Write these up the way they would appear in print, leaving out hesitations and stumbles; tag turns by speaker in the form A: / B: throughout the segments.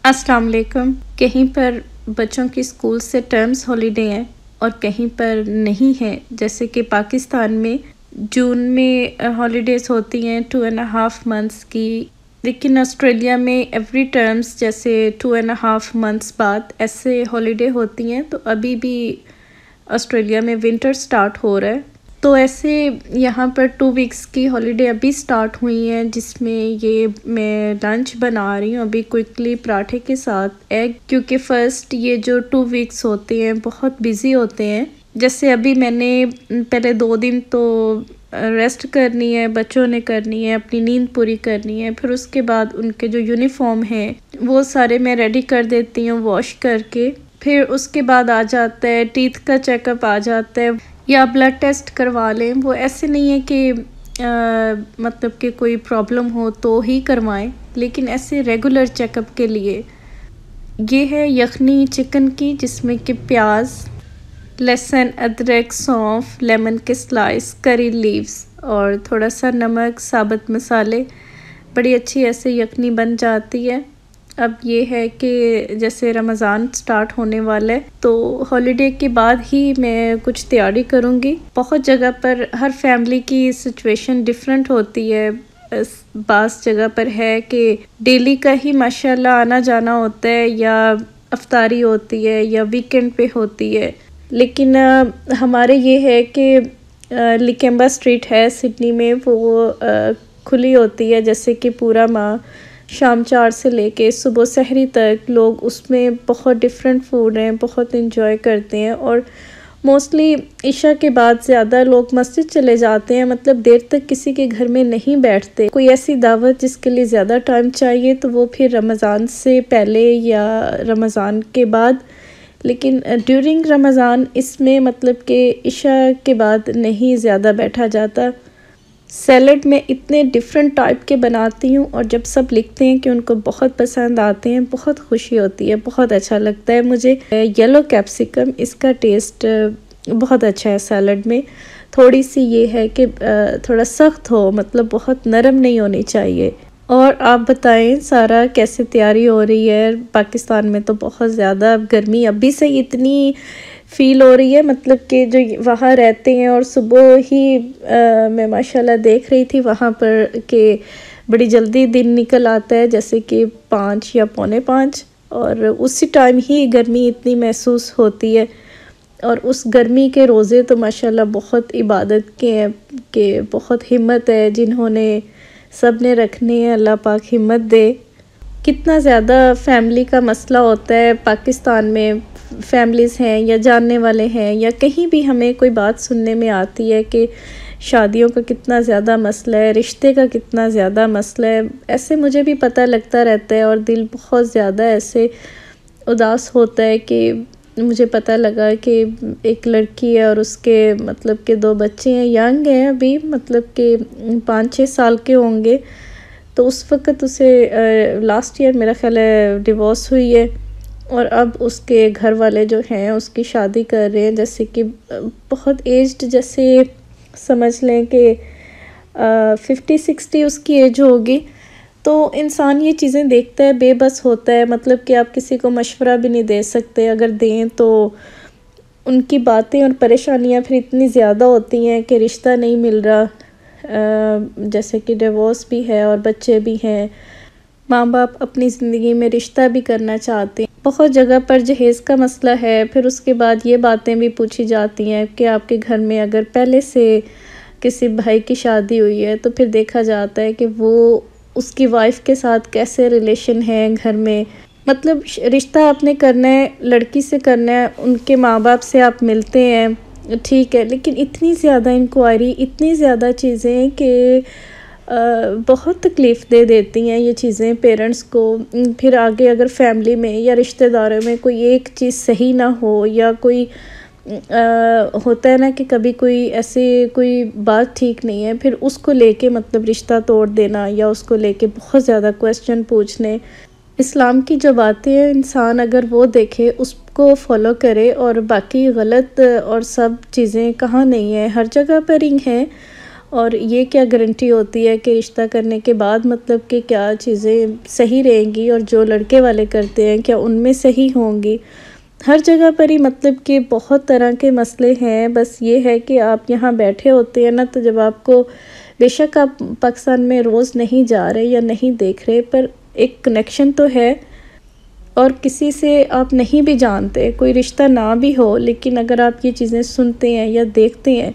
A: अस्सलाम वालेकुम। कहीं पर बच्चों की स्कूल से टर्म्स हॉलीडे हैं और कहीं पर नहीं है। जैसे कि पाकिस्तान में जून में हॉलीडेज़ होती हैं 2.5 मंथ्स की, लेकिन ऑस्ट्रेलिया में एवरी टर्म्स जैसे 2.5 मंथ्स बाद ऐसे हॉलीडे होती हैं। तो अभी भी ऑस्ट्रेलिया में विंटर स्टार्ट हो रहा है, तो ऐसे यहाँ पर 2 वीक्स की हॉलीडे अभी स्टार्ट हुई हैं, जिसमें ये मैं लंच बना रही हूँ अभी क्विकली पराठे के साथ एग, क्योंकि फ़र्स्ट ये जो 2 वीक्स होते हैं बहुत बिज़ी होते हैं। जैसे अभी मैंने पहले 2 दिन तो रेस्ट करनी है, बच्चों ने करनी है, अपनी नींद पूरी करनी है। फिर उसके बाद उनके जो यूनिफॉर्म है वो सारे मैं रेडी कर देती हूँ वॉश करके। फिर उसके बाद आ जाता है टीथ का चेकअप आ जाता है, या ब्लड टेस्ट करवा लें। वो ऐसे नहीं है कि मतलब कि कोई प्रॉब्लम हो तो ही करवाएं, लेकिन ऐसे रेगुलर चेकअप के लिए। ये है यखनी चिकन की, जिसमें कि प्याज, लहसुन, अदरक, सौंफ, लेमन के स्लाइस, करी लीव्स और थोड़ा सा नमक, साबुत मसाले, बड़ी अच्छी ऐसे यखनी बन जाती है। अब ये है कि जैसे रमज़ान स्टार्ट होने वाला है, तो हॉलीडे के बाद ही मैं कुछ तैयारी करूँगी। बहुत जगह पर हर फैमिली की सिचुएशन डिफरेंट होती है। बास जगह पर है कि डेली का ही माशाल्लाह आना जाना होता है, या अफ्तारी होती है, या वीकेंड पे होती है। लेकिन हमारे ये है कि लिकेम्बा स्ट्रीट है सिडनी में, वो खुली होती है जैसे कि पूरा माह। शाम 4 से लेके सुबह सहरी तक लोग उसमें बहुत डिफरेंट फूड हैं, बहुत इंजॉय करते हैं। और मोस्टली इशा के बाद ज़्यादा लोग मस्जिद चले जाते हैं, मतलब देर तक किसी के घर में नहीं बैठते। कोई ऐसी दावत जिसके लिए ज़्यादा टाइम चाहिए तो वो फिर रमज़ान से पहले या रमज़ान के बाद। लेकिन ड्यूरिंग रमज़ान इसमें मतलब कि इशा के बाद नहीं ज़्यादा बैठा जाता। सैलड में इतने डिफरेंट टाइप के बनाती हूँ, और जब सब लिखते हैं कि उनको बहुत पसंद आते हैं, बहुत खुशी होती है, बहुत अच्छा लगता है मुझे। येलो कैप्सिकम, इसका टेस्ट बहुत अच्छा है सैलड में। थोड़ी सी ये है कि थोड़ा सख्त हो, मतलब बहुत नरम नहीं होनी चाहिए। और आप बताएं सारा कैसे तैयारी हो रही है? पाकिस्तान में तो बहुत ज़्यादा गर्मी अभी से इतनी फ़ील हो रही है, मतलब कि जो वहाँ रहते हैं। और सुबह ही मैं माशाल्लाह देख रही थी वहाँ पर कि बड़ी जल्दी दिन निकल आता है, जैसे कि 5 या पौने 5, और उसी टाइम ही गर्मी इतनी महसूस होती है। और उस गर्मी के रोज़े तो माशाल्लाह बहुत इबादत के हैं, कि बहुत हिम्मत है जिन्होंने सब ने रखने हैं। अल्लाह पाक हिम्मत दे। कितना ज़्यादा फैमिली का मसला होता है पाकिस्तान में। फैमिलीज़ हैं या जानने वाले हैं, या कहीं भी हमें कोई बात सुनने में आती है कि शादियों का कितना ज़्यादा मसला है, रिश्ते का कितना ज़्यादा मसला है। ऐसे मुझे भी पता लगता रहता है, और दिल बहुत ज़्यादा ऐसे उदास होता है कि मुझे पता लगा कि एक लड़की है और उसके मतलब के 2 बच्चे हैं, यंग हैं अभी, मतलब कि 5-6 साल के होंगे। तो उस वक़्त उसे लास्ट ईयर मेरा ख़्याल है डिवोर्स हुई है, और अब उसके घर वाले जो हैं उसकी शादी कर रहे हैं। जैसे कि बहुत एज्ड, जैसे समझ लें कि 50-60 उसकी एज होगी। तो इंसान ये चीज़ें देखता है, बेबस होता है, मतलब कि आप किसी को मशवरा भी नहीं दे सकते। अगर दें तो उनकी बातें और परेशानियां फिर इतनी ज़्यादा होती हैं कि रिश्ता नहीं मिल रहा। जैसे कि डिवोर्स भी है और बच्चे भी हैं, माँ बाप अपनी ज़िंदगी में रिश्ता भी करना चाहते हैं। बहुत जगह पर जहेज़ का मसला है। फिर उसके बाद ये बातें भी पूछी जाती हैं कि आपके घर में अगर पहले से किसी भाई की शादी हुई है तो फिर देखा जाता है कि वो उसकी वाइफ के साथ कैसे रिलेशन है घर में। मतलब रिश्ता आपने करना है, लड़की से करना है, उनके माँ बाप से आप मिलते हैं, ठीक है, लेकिन इतनी ज़्यादा इंक्वायरी, इतनी ज़्यादा चीज़ें कि बहुत तकलीफ़ दे देती हैं ये चीज़ें पेरेंट्स को। फिर आगे अगर फैमिली में या रिश्तेदारों में कोई एक चीज़ सही ना हो, या कोई होता है ना कि कभी कोई ऐसे कोई बात ठीक नहीं है, फिर उसको लेके मतलब रिश्ता तोड़ देना, या उसको लेके बहुत ज़्यादा क्वेश्चन पूछने। इस्लाम की जो बातें हैं इंसान अगर वो देखे, उसको फॉलो करे, और बाकी गलत और सब चीज़ें कहाँ नहीं है, हर जगह पर ही हैं। और ये क्या गारंटी होती है कि रिश्ता करने के बाद मतलब कि क्या चीज़ें सही रहेंगी और जो लड़के वाले करते हैं क्या उनमें सही होंगी। हर जगह पर ही मतलब कि बहुत तरह के मसले हैं। बस ये है कि आप यहाँ बैठे होते हैं ना, तो जब आपको बेशक आप पाकिस्तान में रोज़ नहीं जा रहे या नहीं देख रहे, पर एक कनेक्शन तो है। और किसी से आप नहीं भी जानते, कोई रिश्ता ना भी हो, लेकिन अगर आप ये चीज़ें सुनते हैं या देखते हैं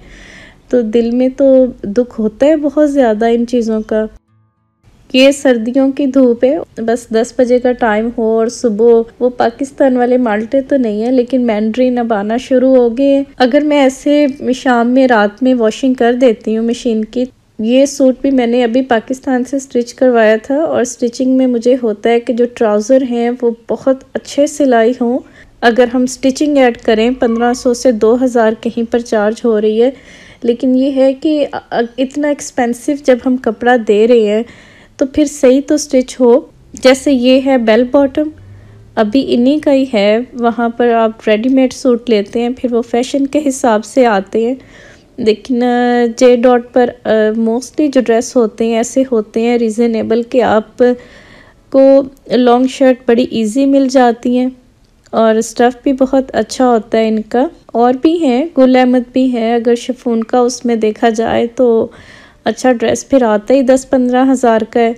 A: तो दिल में तो दुख होता है बहुत ज़्यादा इन चीज़ों का। ये सर्दियों की धूप है, बस 10 बजे का टाइम हो और सुबह वो पाकिस्तान वाले माल्टे तो नहीं है लेकिन मैंड्रीन अब आना शुरू हो गए हैं। अगर मैं ऐसे शाम में रात में वॉशिंग कर देती हूँ मशीन की। ये सूट भी मैंने अभी पाकिस्तान से स्टिच करवाया था और स्टिचिंग में मुझे होता है कि जो ट्राउज़र हैं वो बहुत अच्छे सिलाई हों। अगर हम स्टिचिंग ऐड करें 1500 से 2000 कहीं पर चार्ज हो रही है, लेकिन ये है कि इतना एक्सपेंसिव जब हम कपड़ा दे रहे हैं तो फिर सही तो स्टिच हो। जैसे ये है बेल बॉटम, अभी इन्हीं का ही है। वहाँ पर आप रेडीमेड सूट लेते हैं, फिर वो फैशन के हिसाब से आते हैं। लेकिन जे डॉट पर मोस्टली जो ड्रेस होते हैं ऐसे होते हैं रीज़नेबल कि आप को लॉन्ग शर्ट बड़ी इजी मिल जाती हैं और स्टफ़ भी बहुत अच्छा होता है इनका। और भी हैं, गुल अहमद भी है, अगर शिफॉन का उसमें देखा जाए तो अच्छा ड्रेस फिर आता ही 10-15 हज़ार का है।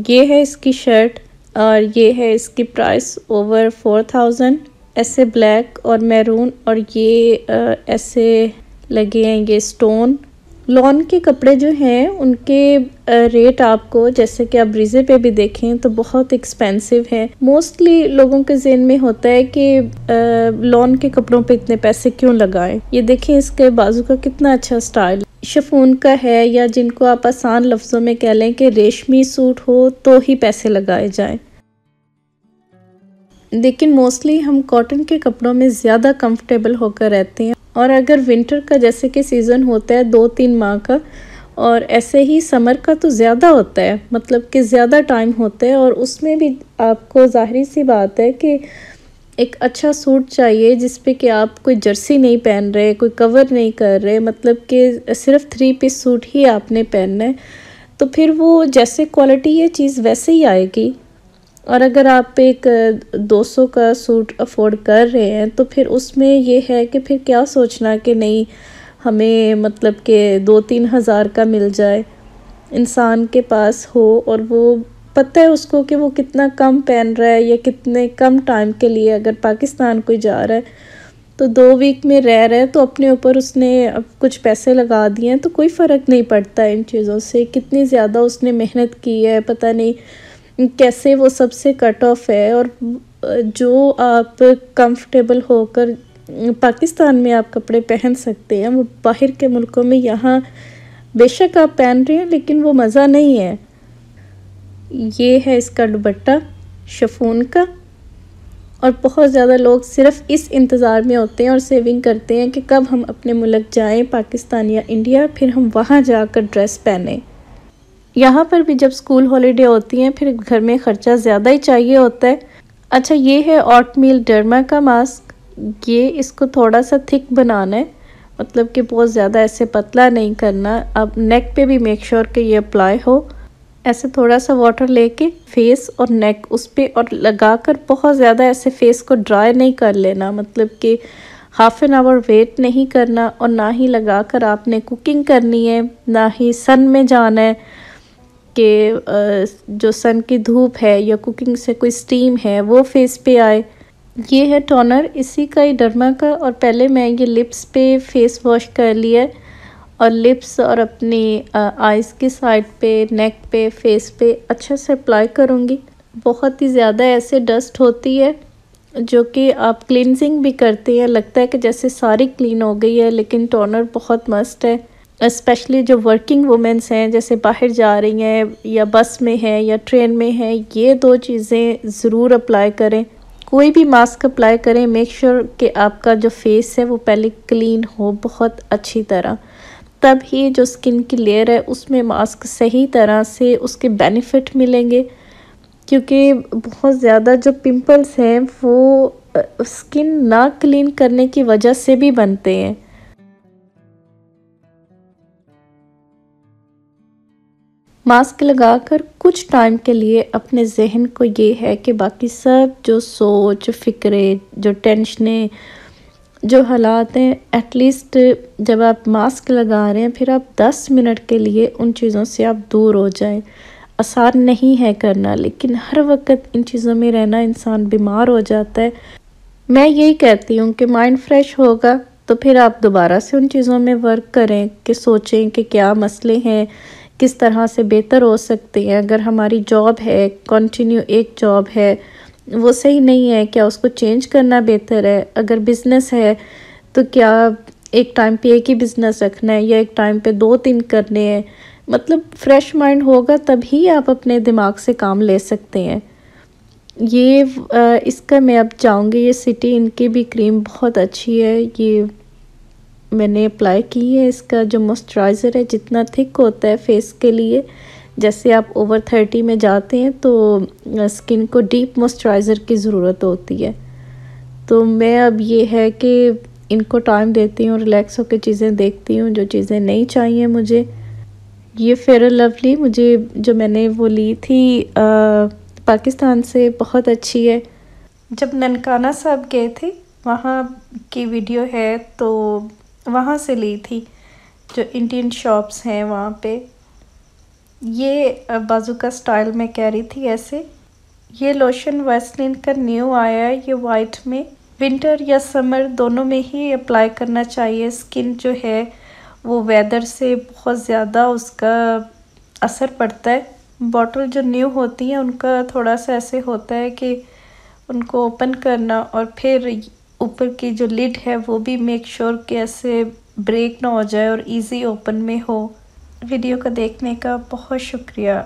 A: ये है इसकी शर्ट और ये है इसकी प्राइस ओवर 4000। ऐसे ब्लैक और मैरून और ये ऐसे लगे हैं ये स्टोन। लॉन के कपड़े जो हैं उनके रेट आपको जैसे कि आप ब्रीजे पे भी देखें तो बहुत एक्सपेंसिव है। मोस्टली लोगों के ज़हन में होता है कि लॉन के कपड़ों पे इतने पैसे क्यों लगाएं। ये देखें इसके बाजू का कितना अच्छा स्टाइल शिफॉन का है, या जिनको आप आसान लफ्ज़ों में कह लें कि रेशमी सूट हो तो ही पैसे लगाए जाएं। लेकिन मोस्टली हम कॉटन के कपड़ों में ज़्यादा कंफर्टेबल होकर रहते हैं। और अगर विंटर का जैसे कि सीज़न होता है 2-3 माह का, और ऐसे ही समर का तो ज़्यादा होता है, मतलब कि ज़्यादा टाइम होता है, और उसमें भी आपको ज़ाहिर सी बात है कि एक अच्छा सूट चाहिए जिस पे कि आप कोई जर्सी नहीं पहन रहे, कोई कवर नहीं कर रहे, मतलब कि सिर्फ 3 पीस सूट ही आपने पहनना है। तो फिर वो जैसे क्वालिटी ये चीज़ वैसे ही आएगी। और अगर आप एक 200 का सूट अफोर्ड कर रहे हैं तो फिर उसमें ये है कि फिर क्या सोचना कि नहीं हमें मतलब कि 2-3 हज़ार का मिल जाए इंसान के पास हो, और वो पता है उसको कि वो कितना कम पहन रहा है या कितने कम टाइम के लिए। अगर पाकिस्तान कोई जा रहा है तो 2 वीक में रह रहा है तो अपने ऊपर उसने अब कुछ पैसे लगा दिए हैं, तो कोई फ़र्क नहीं पड़ता इन चीज़ों से। कितनी ज़्यादा उसने मेहनत की है, पता नहीं कैसे वो सबसे कट ऑफ है। और जो आप कंफर्टेबल होकर पाकिस्तान में आप कपड़े पहन सकते हैं वो बाहर के मुल्कों में यहाँ बेशक आप पहन रहे हैं लेकिन वो मज़ा नहीं है। ये है इसका दुपट्टा शिफॉन का, और बहुत ज़्यादा लोग सिर्फ इस इंतज़ार में होते हैं और सेविंग करते हैं कि कब हम अपने मुल्क जाएं, पाकिस्तान या इंडिया, फिर हम वहाँ जाकर ड्रेस पहने। यहाँ पर भी जब स्कूल हॉलीडे होती हैं फिर घर में ख़र्चा ज़्यादा ही चाहिए होता है। अच्छा, ये है ऑटमील डर्मा का मास्क। ये इसको थोड़ा सा थिक बनाना है, मतलब कि बहुत ज़्यादा ऐसे पतला नहीं करना। अब नेक पे भी मेक श्योर कि ये अप्लाई हो। ऐसे थोड़ा सा वाटर लेके फेस और नेक उस पर और लगाकर बहुत ज़्यादा ऐसे फेस को ड्राई नहीं कर लेना, मतलब कि हाफ एन आवर वेट नहीं करना, और ना ही लगाकर आपने कुकिंग करनी है, ना ही सन में जाना है कि जो सन की धूप है या कुकिंग से कोई स्टीम है वो फेस पे आए। ये है टोनर इसी का ही डर्मा का, और पहले मैं ये लिप्स पे फेस वॉश कर लिया और लिप्स और अपनी आइज़ की साइड पे, नेक पे, फेस पे अच्छे से अप्लाई करूँगी। बहुत ही ज़्यादा ऐसे डस्ट होती है जो कि आप क्लींजिंग भी करते हैं, लगता है कि जैसे सारी क्लीन हो गई है, लेकिन टोनर बहुत मस्त है। स्पेशली जो वर्किंग वुमेंस हैं, जैसे बाहर जा रही हैं या बस में हैं या ट्रेन में हैं, ये 2 चीज़ें ज़रूर अप्लाई करें। कोई भी मास्क अप्लाई करें, मेक श्योर कि आपका जो फेस है वो पहले क्लीन हो बहुत अच्छी तरह, तब ही जो स्किन की लेयर है उसमें मास्क सही तरह से उसके बेनिफिट मिलेंगे। क्योंकि बहुत ज़्यादा जो पिंपल्स हैं वो स्किन ना क्लीन करने की वजह से भी बनते हैं। मास्क लगाकर कुछ टाइम के लिए अपने ज़हन को ये है कि बाकी सब जो सोच फ़िक्रें, जो टेंशनें, जो हालात हैं, एटलीस्ट जब आप मास्क लगा रहे हैं फिर आप 10 मिनट के लिए उन चीज़ों से आप दूर हो जाएं। आसान नहीं है करना, लेकिन हर वक्त इन चीज़ों में रहना इंसान बीमार हो जाता है। मैं यही कहती हूँ कि माइंड फ्रेश होगा तो फिर आप दोबारा से उन चीज़ों में वर्क करें, कि सोचें कि क्या मसले हैं, किस तरह से बेहतर हो सकते हैं। अगर हमारी जॉब है, कंटिन्यू एक जॉब है, वो सही नहीं है, क्या उसको चेंज करना बेहतर है। अगर बिज़नेस है तो क्या एक टाइम पे एक ही बिज़नेस रखना है या एक टाइम पे 2-3 करने हैं। मतलब फ्रेश माइंड होगा तभी आप अपने दिमाग से काम ले सकते हैं। ये इसका मैं अब चाहूँगी, ये सिटी इनकी भी क्रीम बहुत अच्छी है। ये मैंने अप्लाई की है। इसका जो मॉइस्चराइज़र है जितना थिक होता है फेस के लिए, जैसे आप ओवर 30 में जाते हैं तो स्किन को डीप मॉइस्चराइज़र की ज़रूरत होती है। तो मैं अब ये है कि इनको टाइम देती हूँ, रिलैक्स होकर चीज़ें देखती हूँ, जो चीज़ें नहीं चाहिए मुझे। ये फेयर लवली मुझे जो मैंने वो ली थी पाकिस्तान से, बहुत अच्छी है। जब ननकाना साहब गए थे वहाँ की वीडियो है, तो वहाँ से ली थी, जो इंडियन शॉप्स हैं वहाँ पे। ये बाजू का स्टाइल में कह रही थी ऐसे। ये लोशन वैसलीन का न्यू आया है, ये वाइट में। विंटर या समर दोनों में ही अप्लाई करना चाहिए। स्किन जो है वो वेदर से बहुत ज़्यादा उसका असर पड़ता है। बॉटल जो न्यू होती हैं उनका थोड़ा सा ऐसे होता है कि उनको ओपन करना और फिर ऊपर की जो लिड है वो भी मेक श्योर कि ऐसे ब्रेक ना हो जाए और इजी ओपन में हो। वीडियो को देखने का बहुत शुक्रिया।